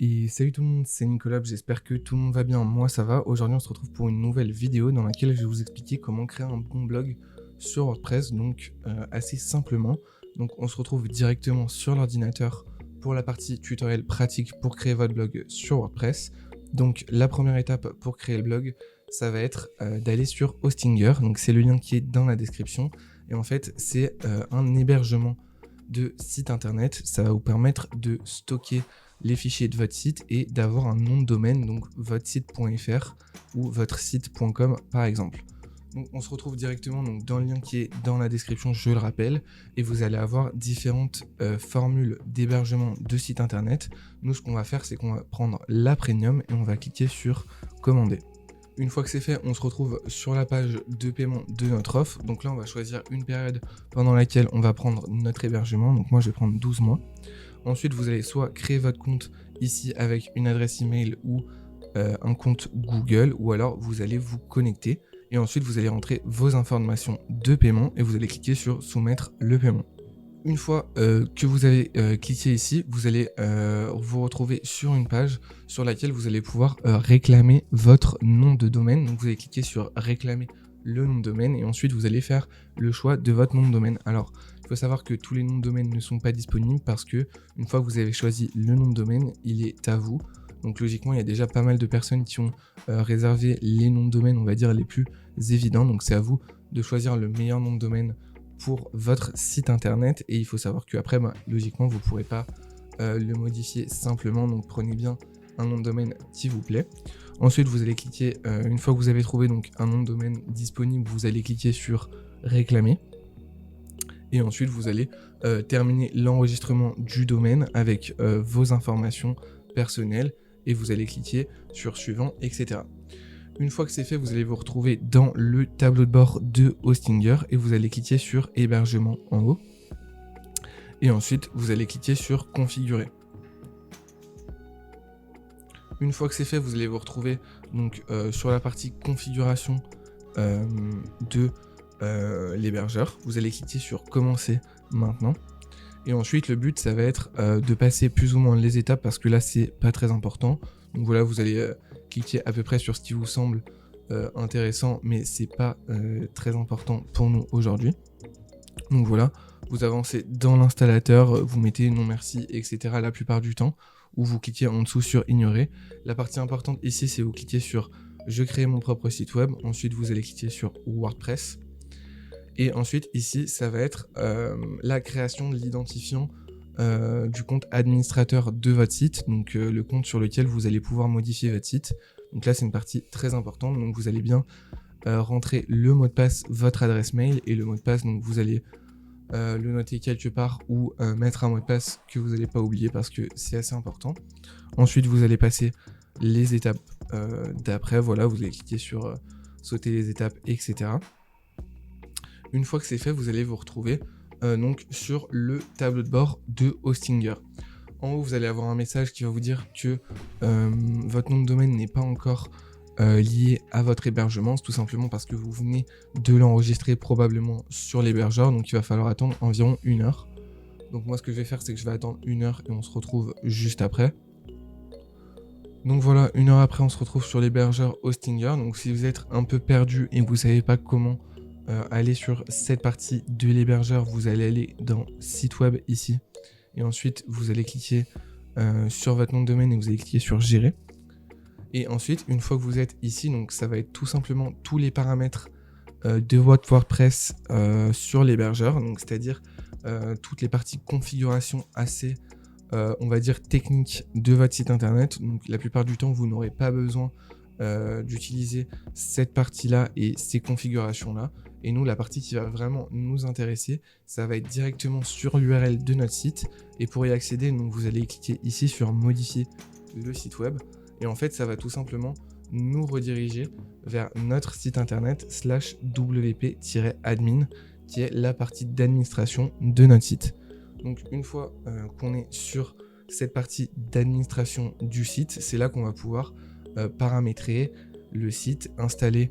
Et salut tout le monde, c'est Nicolas, j'espère que tout le monde va bien, moi ça va. Aujourd'hui on se retrouve pour une nouvelle vidéo dans laquelle je vais vous expliquer comment créer un bon blog sur WordPress, donc assez simplement. Donc on se retrouve directement sur l'ordinateur pour la partie tutoriel pratique pour créer votre blog sur WordPress. Donc la première étape pour créer le blog, ça va être d'aller sur Hostinger, donc c'est le lien qui est dans la description. Et en fait c'est un hébergement de site internet, ça va vous permettre de stocker les fichiers de votre site et d'avoir un nom de domaine, donc votresite.fr ou votresite.com par exemple. Donc on se retrouve directement donc, dans le lien qui est dans la description, je le rappelle, et vous allez avoir différentes formules d'hébergement de site internet. Nous, ce qu'on va faire, c'est qu'on va prendre la premium et on va cliquer sur commander. Une fois que c'est fait, on se retrouve sur la page de paiement de notre offre. Donc là, on va choisir une période pendant laquelle on va prendre notre hébergement. Donc moi, je vais prendre 12 mois. Ensuite, vous allez soit créer votre compte ici avec une adresse email ou un compte Google, ou alors vous allez vous connecter. Et ensuite, vous allez rentrer vos informations de paiement et vous allez cliquer sur soumettre le paiement. Une fois que vous avez cliqué ici, vous allez vous retrouver sur une page sur laquelle vous allez pouvoir réclamer votre nom de domaine. Donc vous allez cliquer sur réclamer le nom de domaine et ensuite vous allez faire le choix de votre nom de domaine. Alors il faut savoir que tous les noms de domaine ne sont pas disponibles parce que une fois que vous avez choisi le nom de domaine, il est à vous. Donc logiquement, il y a déjà pas mal de personnes qui ont réservé les noms de domaine, on va dire les plus évidents. Donc c'est à vous de choisir le meilleur nom de domaine pour votre site internet, et il faut savoir qu'après, logiquement, vous ne pourrez pas le modifier simplement, donc prenez bien un nom de domaine qui vous plaît. Ensuite, vous allez cliquer, une fois que vous avez trouvé donc un nom de domaine disponible, vous allez cliquer sur réclamer, et ensuite vous allez terminer l'enregistrement du domaine avec vos informations personnelles, et vous allez cliquer sur suivant, etc. Une fois que c'est fait, vous allez vous retrouver dans le tableau de bord de Hostinger et vous allez cliquer sur hébergement en haut. Et ensuite, vous allez cliquer sur configurer. Une fois que c'est fait, vous allez vous retrouver donc, sur la partie configuration de l'hébergeur. Vous allez cliquer sur commencer maintenant. Et ensuite, le but, ça va être de passer plus ou moins les étapes parce que là, c'est pas très important. Donc voilà, vous allez cliquer à peu près sur ce qui vous semble intéressant, mais c'est pas très important pour nous aujourd'hui. Donc voilà, vous avancez dans l'installateur, vous mettez non merci, etc. la plupart du temps, ou vous cliquez en dessous sur ignorer. La partie importante ici, c'est vous cliquez sur je crée mon propre site web. Ensuite, vous allez cliquer sur WordPress. Et ensuite, ici, ça va être la création de l'identifiant du compte administrateur de votre site, donc le compte sur lequel vous allez pouvoir modifier votre site. Donc là, c'est une partie très importante, donc vous allez bien rentrer le mot de passe, votre adresse mail, et le mot de passe, donc vous allez le noter quelque part ou mettre un mot de passe que vous n'allez pas oublier parce que c'est assez important. Ensuite, vous allez passer les étapes d'après, voilà, vous allez cliquer sur sauter les étapes, etc. Une fois que c'est fait, vous allez vous retrouver donc sur le tableau de bord de Hostinger. En haut, vous allez avoir un message qui va vous dire que votre nom de domaine n'est pas encore lié à votre hébergement. C'est tout simplement parce que vous venez de l'enregistrer probablement sur l'hébergeur, donc il va falloir attendre environ 1 heure. Donc moi, ce que je vais faire, c'est que je vais attendre 1 heure et on se retrouve juste après. Donc voilà, 1 heure après, on se retrouve sur l'hébergeur Hostinger. Donc si vous êtes un peu perdu et que vous ne savez pas comment aller sur cette partie de l'hébergeur, vous allez aller dans site web ici et ensuite vous allez cliquer sur votre nom de domaine et vous allez cliquer sur gérer. Et ensuite, une fois que vous êtes ici, donc ça va être tout simplement tous les paramètres de votre WordPress sur l'hébergeur, donc c'est-à-dire toutes les parties configuration assez on va dire techniques de votre site internet. Donc la plupart du temps, vous n'aurez pas besoin d'utiliser cette partie-là et ces configurations-là. Et nous, la partie qui va vraiment nous intéresser, ça va être directement sur l'URL de notre site. Et pour y accéder, donc, vous allez cliquer ici sur modifier le site web. Et en fait, ça va tout simplement nous rediriger vers notre site internet /wp-admin, qui est la partie d'administration de notre site. Donc une fois qu'on est sur cette partie d'administration du site, c'est là qu'on va pouvoir paramétrer le site, installer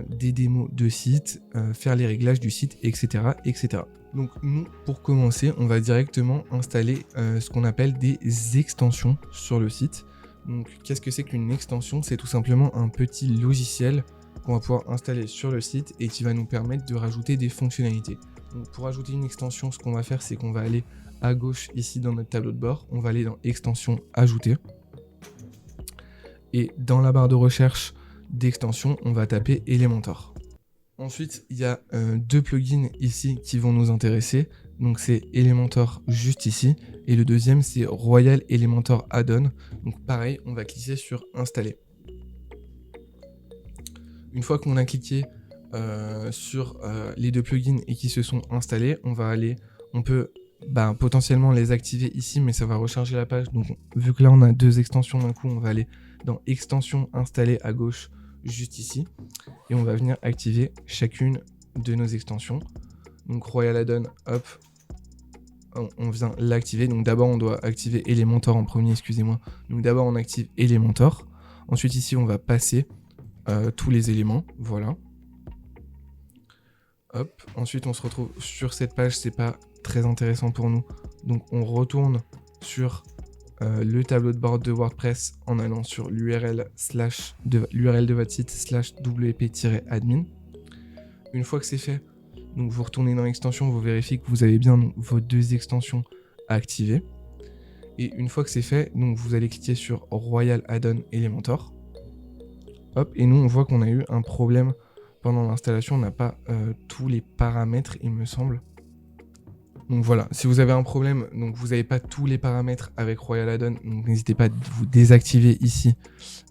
des démos de site, faire les réglages du site, etc., etc. Donc nous, pour commencer, on va directement installer ce qu'on appelle des extensions sur le site. Donc qu'est-ce que c'est qu'une extension? C'est tout simplement un petit logiciel qu'on va pouvoir installer sur le site et qui va nous permettre de rajouter des fonctionnalités. Donc pour ajouter une extension, ce qu'on va faire, c'est qu'on va aller à gauche ici dans notre tableau de bord, on va aller dans extension ajouter. Et dans la barre de recherche d'extension, on va taper Elementor. Ensuite, il y a deux plugins ici qui vont nous intéresser. Donc c'est Elementor juste ici. Et le deuxième, c'est Royal Elementor Add-on. Donc pareil, on va cliquer sur installer. Une fois qu'on a cliqué sur les deux plugins et qui se sont installés, on peut potentiellement les activer ici, mais ça va recharger la page. Donc vu que là on a deux extensions d'un coup, on va aller dans extension installée à gauche juste ici et on va venir activer chacune de nos extensions. Donc Royal Add-on, hop, on vient l'activer. Donc d'abord on doit activer Elementor en premier, excusez-moi. Donc d'abord on active Elementor. Ensuite ici on va passer tous les éléments, voilà. Hop, ensuite on se retrouve sur cette page, c'est pas très intéressant pour nous. Donc on retourne sur le tableau de bord de WordPress en allant sur l'URL de votre site /wp-admin. Une fois que c'est fait, donc vous retournez dans l'extension, vous vérifiez que vous avez bien vos deux extensions activées. Et une fois que c'est fait, donc vous allez cliquer sur Royal Add-on Elementor. Hop, et nous on voit qu'on a eu un problème pendant l'installation, on n'a pas tous les paramètres, il me semble. Donc voilà, si vous avez un problème, donc vous n'avez pas tous les paramètres avec Royal Add-on, donc n'hésitez pas à vous désactiver ici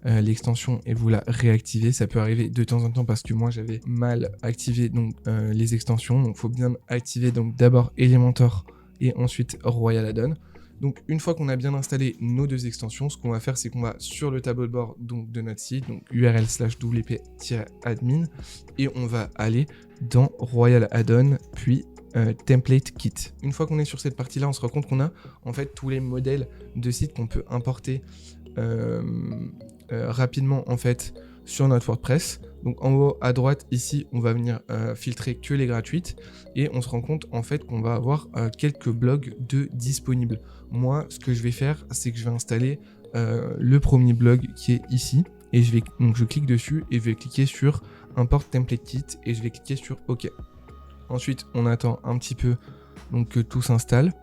l'extension et vous la réactiver. Ça peut arriver de temps en temps parce que moi j'avais mal activé donc les extensions. Donc il faut bien activer donc d'abord Elementor et ensuite Royal Add-on. Donc une fois qu'on a bien installé nos deux extensions, ce qu'on va faire, c'est qu'on va sur le tableau de bord donc, de notre site, donc URL /wp-admin, et on va aller dans Royal Add-on, puis Template Kit. Une fois qu'on est sur cette partie-là, on se rend compte qu'on a en fait tous les modèles de sites qu'on peut importer rapidement en fait sur notre WordPress. Donc en haut à droite ici, on va venir filtrer que les gratuites et on se rend compte en fait qu'on va avoir quelques blogs de disponibles. Moi, ce que je vais faire, c'est que je vais installer le premier blog qui est ici et je clique dessus et je vais cliquer sur Import Template Kit et je vais cliquer sur OK. Ensuite, on attend un petit peu donc que tout s'installe.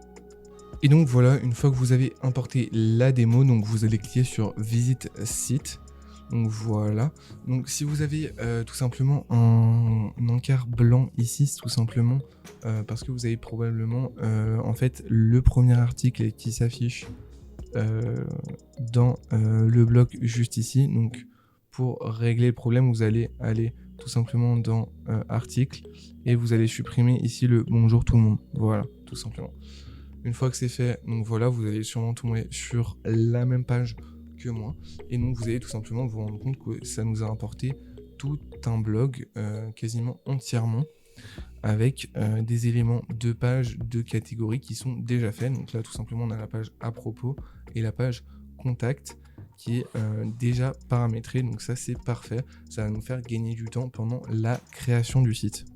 Et donc voilà, une fois que vous avez importé la démo, donc vous allez cliquer sur Visite Site. Donc voilà. Donc si vous avez tout simplement un encart blanc ici, c'est tout simplement parce que vous avez probablement en fait le premier article qui s'affiche dans le bloc juste ici. Donc pour régler le problème, vous allez aller tout simplement dans article et vous allez supprimer ici le bonjour tout le monde. Voilà, tout simplement. Une fois que c'est fait, donc voilà, vous allez sûrement tomber sur la même page que moi et donc vous allez tout simplement vous rendre compte que ça nous a importé tout un blog quasiment entièrement avec des éléments de page, de catégories qui sont déjà faits. Donc là tout simplement on a la page à propos et la page contact qui est déjà paramétrée, donc ça c'est parfait, ça va nous faire gagner du temps pendant la création du site.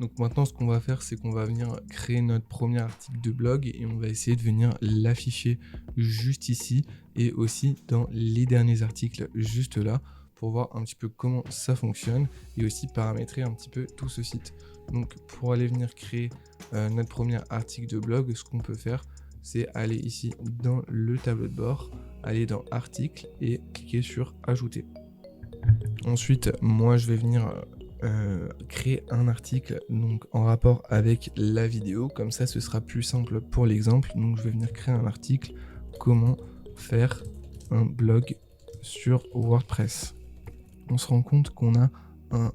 Donc maintenant ce qu'on va faire, c'est qu'on va venir créer notre premier article de blog et on va essayer de venir l'afficher juste ici et aussi dans les derniers articles juste là pour voir un petit peu comment ça fonctionne et aussi paramétrer un petit peu tout ce site. Donc pour aller venir créer notre premier article de blog, ce qu'on peut faire, c'est aller ici dans le tableau de bord, aller dans article et cliquer sur ajouter. Ensuite, moi je vais venir créer un article donc en rapport avec la vidéo, comme ça ce sera plus simple pour l'exemple. Donc je vais venir créer un article comment faire un blog sur WordPress. On se rend compte qu'on a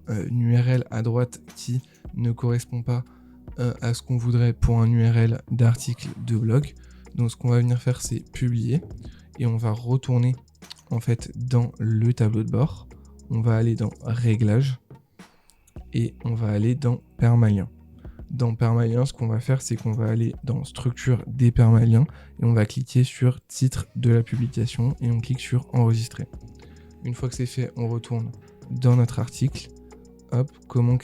une URL à droite qui ne correspond pas à ce qu'on voudrait pour un URL d'article de blog. Donc ce qu'on va venir faire, c'est publier et on va retourner en fait dans le tableau de bord. On va aller dans réglages et on va aller dans permalien. Dans permalien, ce qu'on va faire, c'est qu'on va aller dans structure des permaliens et on va cliquer sur titre de la publication et on clique sur enregistrer. Une fois que c'est fait, on retourne dans notre article, hop, comment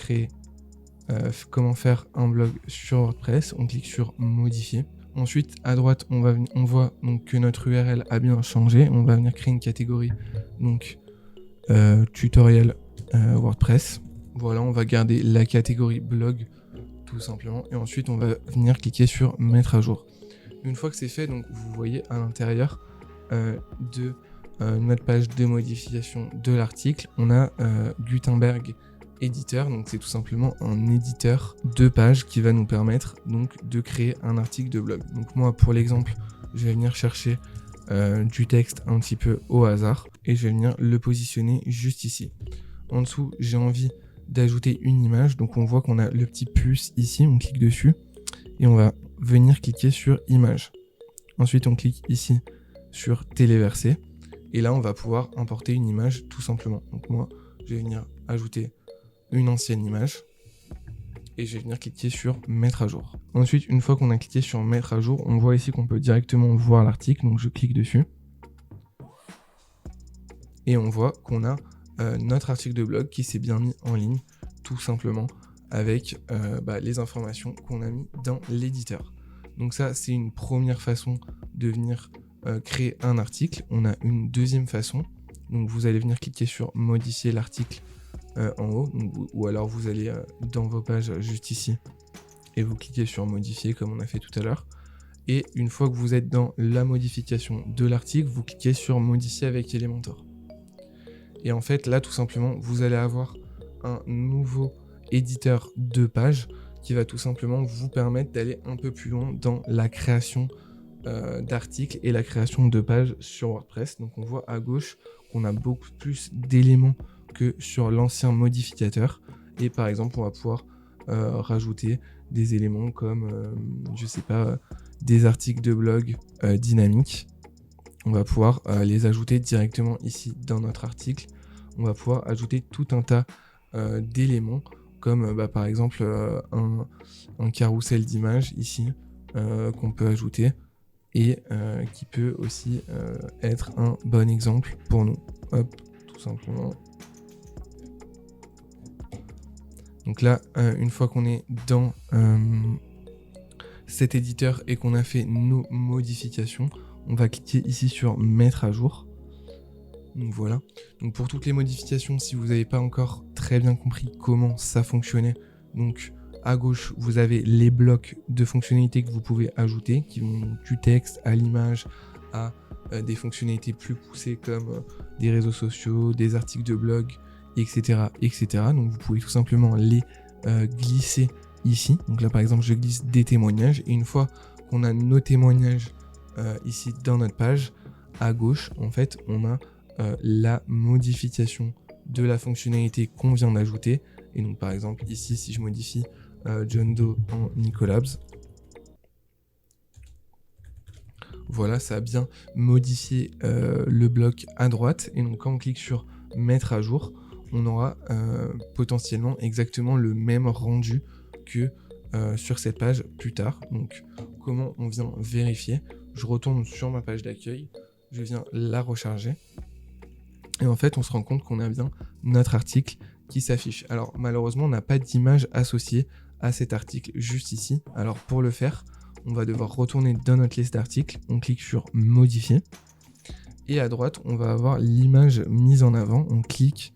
faire un blog sur WordPress. On clique sur modifier. Ensuite, à droite, on voit donc que notre URL a bien changé. On va venir créer une catégorie, donc tutoriel WordPress. Voilà, on va garder la catégorie blog tout simplement. Et ensuite, on va venir cliquer sur mettre à jour. Une fois que c'est fait, donc vous voyez à l'intérieur de notre page de modification de l'article, on a Gutenberg éditeur, donc c'est tout simplement un éditeur de page qui va nous permettre donc de créer un article de blog. Donc moi, pour l'exemple, je vais venir chercher du texte un petit peu au hasard et je vais venir le positionner juste ici. En dessous, j'ai envie d'ajouter une image, donc on voit qu'on a le petit plus ici, on clique dessus et on va venir cliquer sur image. Ensuite, on clique ici sur téléverser et là, on va pouvoir importer une image tout simplement. Donc moi, je vais venir ajouter une ancienne image et je vais venir cliquer sur mettre à jour. Ensuite, une fois qu'on a cliqué sur mettre à jour, on voit ici qu'on peut directement voir l'article, donc je clique dessus et on voit qu'on a notre article de blog qui s'est bien mis en ligne tout simplement avec les informations qu'on a mis dans l'éditeur. Donc ça, c'est une première façon de venir créer un article. On a une deuxième façon, donc vous allez venir cliquer sur modifier l'article en haut, ou alors vous allez dans vos pages juste ici et vous cliquez sur modifier comme on a fait tout à l'heure. Et une fois que vous êtes dans la modification de l'article, vous cliquez sur modifier avec Elementor. Et en fait là tout simplement vous allez avoir un nouveau éditeur de page qui va tout simplement vous permettre d'aller un peu plus loin dans la création d'articles et la création de pages sur WordPress. Donc on voit à gauche qu'on a beaucoup plus d'éléments que sur l'ancien modificateur et par exemple on va pouvoir rajouter des éléments comme des articles de blog dynamiques. On va pouvoir les ajouter directement ici dans notre article. On va pouvoir ajouter tout un tas d'éléments comme par exemple un carrousel d'images ici qu'on peut ajouter et qui peut aussi être un bon exemple pour nous. Hop, tout simplement. Donc là, une fois qu'on est dans cet éditeur et qu'on a fait nos modifications, on va cliquer ici sur mettre à jour. Donc voilà. Donc pour toutes les modifications, si vous n'avez pas encore très bien compris comment ça fonctionnait, donc à gauche, vous avez les blocs de fonctionnalités que vous pouvez ajouter, qui vont du texte à l'image, à des fonctionnalités plus poussées comme des réseaux sociaux, des articles de blog, etc., etc. Donc vous pouvez tout simplement les glisser ici. Donc là par exemple, je glisse des témoignages et une fois qu'on a nos témoignages ici dans notre page, à gauche, en fait, on a la modification de la fonctionnalité qu'on vient d'ajouter. Et donc par exemple ici, si je modifie John Doe en Nicolabs, voilà, ça a bien modifié le bloc à droite. Et donc quand on clique sur mettre à jour, on aura potentiellement exactement le même rendu que sur cette page plus tard. Donc comment on vient vérifier? Je retourne sur ma page d'accueil, je viens la recharger et en fait on se rend compte qu'on a bien notre article qui s'affiche. Alors malheureusement on n'a pas d'image associée à cet article juste ici. Alors pour le faire, on va devoir retourner dans notre liste d'articles, on clique sur modifier et à droite on va avoir l'image mise en avant, on clique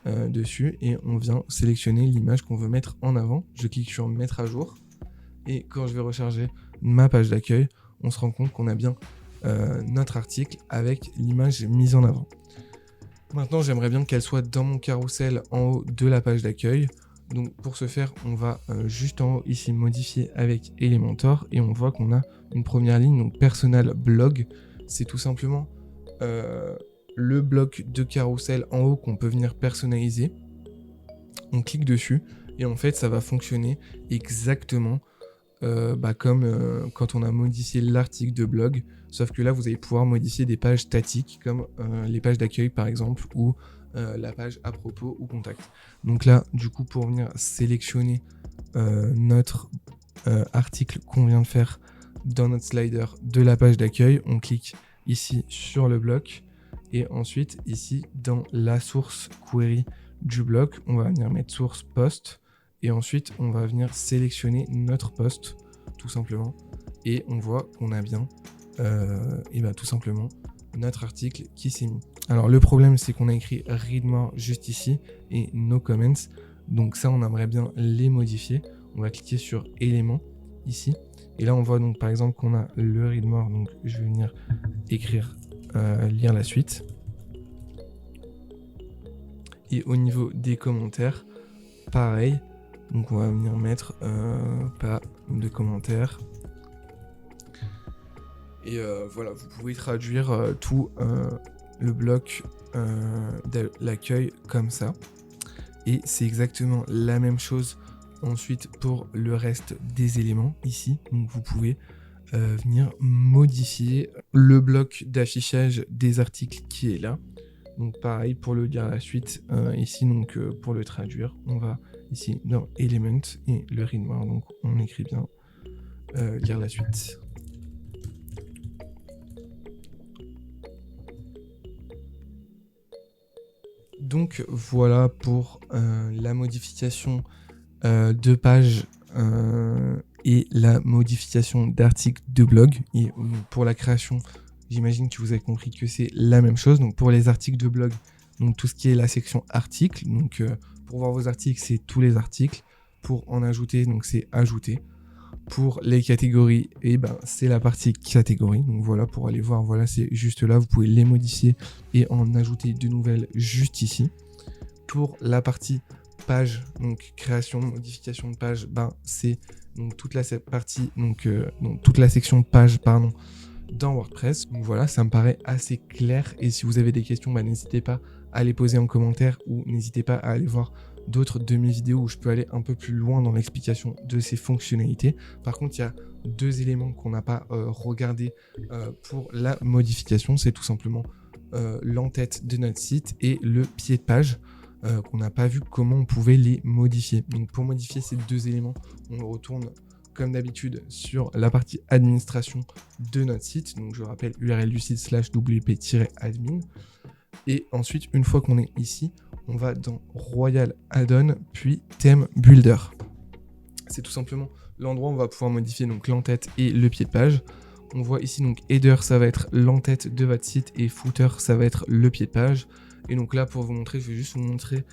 dessus et on vient sélectionner l'image qu'on veut mettre en avant. Je clique sur mettre à jour et quand je vais recharger ma page d'accueil, on se rend compte qu'on a bien notre article avec l'image mise en avant. Maintenant j'aimerais bien qu'elle soit dans mon carrousel en haut de la page d'accueil. Donc pour ce faire on va juste en haut ici modifier avec Elementor et on voit qu'on a une première ligne, donc personal blog. C'est tout simplement le bloc de carrousel en haut qu'on peut venir personnaliser. On clique dessus et en fait ça va fonctionner exactement comme quand on a modifié l'article de blog, sauf que là vous allez pouvoir modifier des pages statiques comme les pages d'accueil par exemple ou la page à propos ou contact. Donc là du coup pour venir sélectionner notre article qu'on vient de faire dans notre slider de la page d'accueil, on clique ici sur le bloc et ensuite ici dans la source query du bloc, on va venir mettre source post et ensuite on va venir sélectionner notre post tout simplement et on voit qu'on a bien tout simplement notre article qui s'est mis. Alors le problème c'est qu'on a écrit read more juste ici et no comments, donc ça on aimerait bien les modifier. On va cliquer sur éléments ici et là on voit donc par exemple qu'on a le read more, donc je vais venir écrire lire la suite. Et au niveau des commentaires, pareil, donc on va venir mettre pas de commentaires. Et voilà, vous pouvez traduire tout le bloc de l'accueil comme ça. Et c'est exactement la même chose ensuite pour le reste des éléments ici. Donc vous pouvez venir modifier le bloc d'affichage des articles qui est là. Donc pareil pour le dire à la suite ici, donc pour le traduire, on va ici dans Element et le read more, donc on écrit bien lire la suite. Donc voilà pour la modification de page et la modification d'articles de blog. Et pour la création, j'imagine que vous avez compris que c'est la même chose. Donc pour les articles de blog, donc tout ce qui est la section articles, donc pour voir vos articles, c'est tous les articles. Pour en ajouter, donc c'est ajouter. Pour les catégories, et c'est la partie catégorie. Donc voilà, pour aller voir, voilà, c'est juste là. Vous pouvez les modifier et en ajouter de nouvelles juste ici. Pour la partie page, donc création, modification de page, c'est donc toute la partie, donc toute la section page, pardon, dans WordPress. Donc voilà, ça me paraît assez clair. Et si vous avez des questions, n'hésitez pas à les poser en commentaire ou n'hésitez pas à aller voir d'autres de mes vidéos où je peux aller un peu plus loin dans l'explication de ces fonctionnalités. Par contre, il y a deux éléments qu'on n'a pas regardé pour la modification. C'est tout simplement l'entête de notre site et le pied de page qu'on n'a pas vu comment on pouvait les modifier. Donc pour modifier ces deux éléments, on retourne comme d'habitude sur la partie administration de notre site. Donc je rappelle URL du site /wp-admin. Et ensuite, une fois qu'on est ici, on va dans Royal Add-on, puis Theme Builder. C'est tout simplement l'endroit où on va pouvoir modifier donc l'entête et le pied de page. On voit ici donc Header, ça va être l'entête de votre site et Footer, ça va être le pied de page. Et donc là, pour vous montrer, je vais juste vous montrer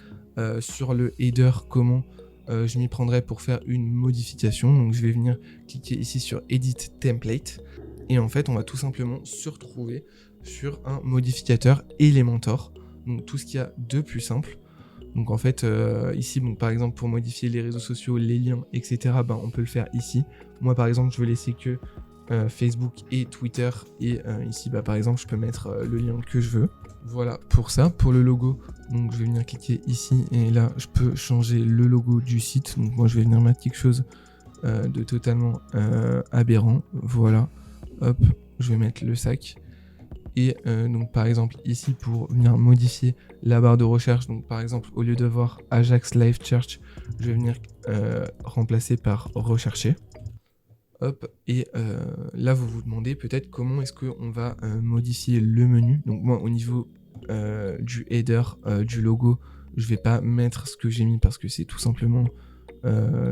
sur le Header comment je m'y prendrai pour faire une modification. Donc je vais venir cliquer ici sur Edit Template. Et en fait, on va tout simplement se retrouver sur un modificateur Elementor. Donc tout ce qu'il y a de plus simple. Donc en fait, ici, bon, par exemple, pour modifier les réseaux sociaux, les liens, etc., on peut le faire ici. Moi, par exemple, je veux laisser que Facebook et Twitter. Et ici, par exemple, je peux mettre le lien que je veux. Voilà pour ça. Pour le logo, donc je vais venir cliquer ici. Et là, je peux changer le logo du site. Donc moi, je vais venir mettre quelque chose de totalement aberrant. Voilà. Hop, je vais mettre le sac. Et donc par exemple ici pour venir modifier la barre de recherche, donc par exemple au lieu de voir Ajax Live Church, je vais venir remplacer par rechercher. Hop, et là vous vous demandez peut-être comment est-ce qu'on va modifier le menu. Donc moi au niveau du header, du logo, je vais pas mettre ce que j'ai mis parce que c'est tout simplement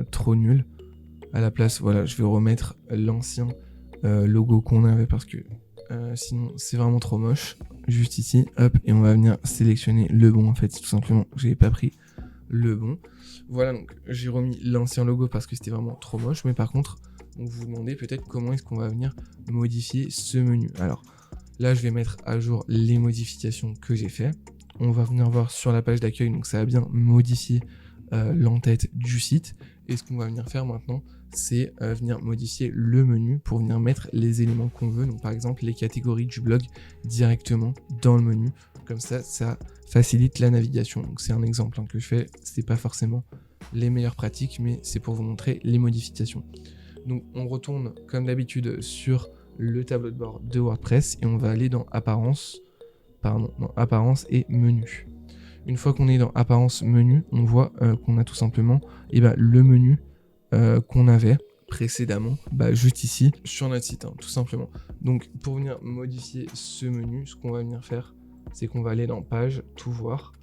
trop nul. À la place, voilà, je vais remettre l'ancien logo qu'on avait parce que sinon c'est vraiment trop moche. Juste ici, hop, et on va venir sélectionner le bon. En fait, c'est tout simplement que j'avais pas pris le bon. Voilà, donc j'ai remis l'ancien logo parce que c'était vraiment trop moche. Mais par contre, vous vous demandez peut-être comment est-ce qu'on va venir modifier ce menu. Alors là, je vais mettre à jour les modifications que j'ai fait. On va venir voir sur la page d'accueil, donc ça a bien modifié l'entête du site. Et ce qu'on va venir faire maintenant, c'est venir modifier le menu pour venir mettre les éléments qu'on veut. Donc par exemple les catégories du blog directement dans le menu. Comme ça, ça facilite la navigation. Donc c'est un exemple que je fais. C'est pas forcément les meilleures pratiques, mais c'est pour vous montrer les modifications. Donc on retourne comme d'habitude sur le tableau de bord de WordPress et on va aller dans Apparence, dans Apparence et Menu. Une fois qu'on est dans Apparence Menu, on voit qu'on a tout simplement le menu qu'on avait précédemment, juste ici sur notre site, tout simplement. Donc pour venir modifier ce menu, ce qu'on va venir faire, c'est qu'on va aller dans page, tout voir.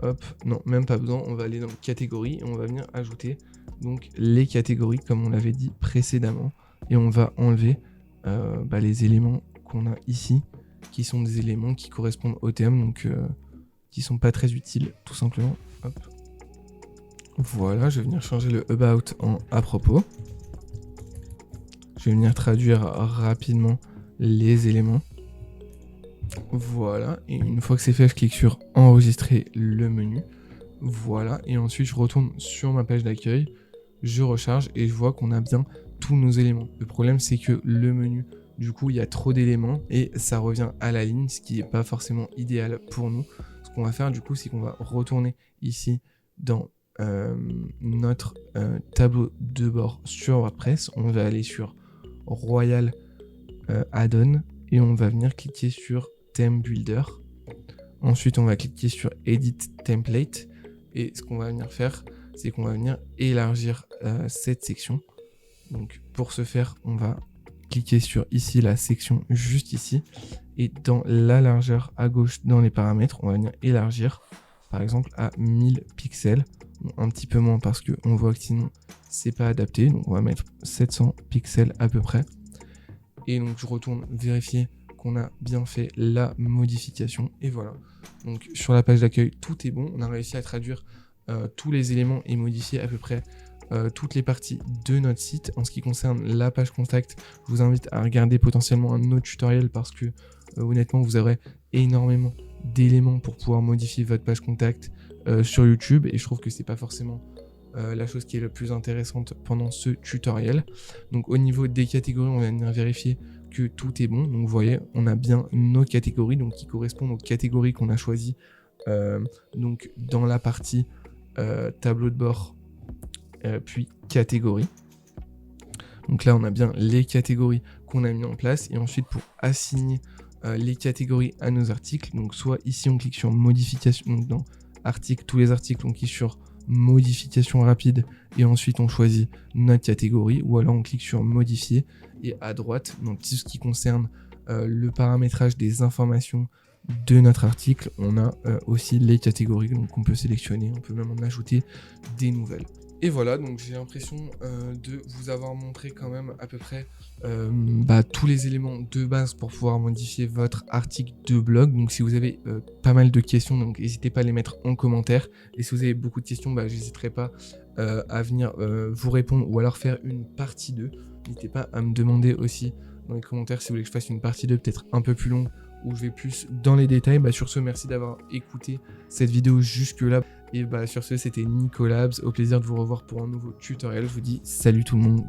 Hop, non, même pas besoin, on va aller dans catégorie et on va venir ajouter donc les catégories comme on l'avait dit précédemment et on va enlever les éléments qu'on a ici qui sont des éléments qui correspondent au thème donc qui sont pas très utiles tout simplement. Hop. Voilà, je vais venir changer le about en à propos. Je vais venir traduire rapidement les éléments. Voilà, et une fois que c'est fait, je clique sur enregistrer le menu. Voilà, et ensuite je retourne sur ma page d'accueil, je recharge et je vois qu'on a bien tous nos éléments. Le problème c'est que le menu, du coup il y a trop d'éléments et ça revient à la ligne, ce qui n'est pas forcément idéal pour nous. Ce qu'on va faire du coup, c'est qu'on va retourner ici dans notre tableau de bord sur WordPress. On va aller sur Royal Add-on et on va venir cliquer sur Theme Builder. Ensuite, on va cliquer sur Edit Template et ce qu'on va venir faire, c'est qu'on va venir élargir cette section. Donc, pour ce faire, on va cliquer sur ici la section juste ici et dans la largeur à gauche dans les paramètres, on va venir élargir par exemple à 1000 pixels, un petit peu moins parce que on voit que sinon c'est pas adapté. Donc, on va mettre 700 pixels à peu près. Et donc, je retourne vérifier qu'on a bien fait la modification et voilà. Donc sur la page d'accueil, tout est bon. On a réussi à traduire tous les éléments et modifier à peu près toutes les parties de notre site. En ce qui concerne la page contact, je vous invite à regarder potentiellement un autre tutoriel parce que honnêtement, vous aurez énormément d'éléments pour pouvoir modifier votre page contact sur YouTube et je trouve que c'est pas forcément la chose qui est la plus intéressante pendant ce tutoriel. Donc au niveau des catégories, on va venir vérifier que tout est bon. Donc vous voyez, on a bien nos catégories donc qui correspondent aux catégories qu'on a choisies donc dans la partie tableau de bord puis catégories. Donc là on a bien les catégories qu'on a mis en place et ensuite pour assigner les catégories à nos articles, donc soit ici on clique sur modification, donc dans articles, tous les articles on clique sur modification rapide et ensuite on choisit notre catégorie ou alors on clique sur modifier et à droite donc tout ce qui concerne le paramétrage des informations de notre article, on a aussi les catégories donc on peut sélectionner, on peut même en ajouter des nouvelles. Et voilà, donc j'ai l'impression de vous avoir montré quand même à peu près tous les éléments de base pour pouvoir modifier votre article de blog. Donc si vous avez pas mal de questions, donc n'hésitez pas à les mettre en commentaire. Et si vous avez beaucoup de questions, j'hésiterai pas à venir vous répondre ou alors faire une partie 2. N'hésitez pas à me demander aussi dans les commentaires si vous voulez que je fasse une partie 2 peut-être un peu plus longue où je vais plus dans les détails. Sur ce, merci d'avoir écouté cette vidéo jusque là. Et sur ce, c'était Nicolabs. Au plaisir de vous revoir pour un nouveau tutoriel. Je vous dis salut tout le monde.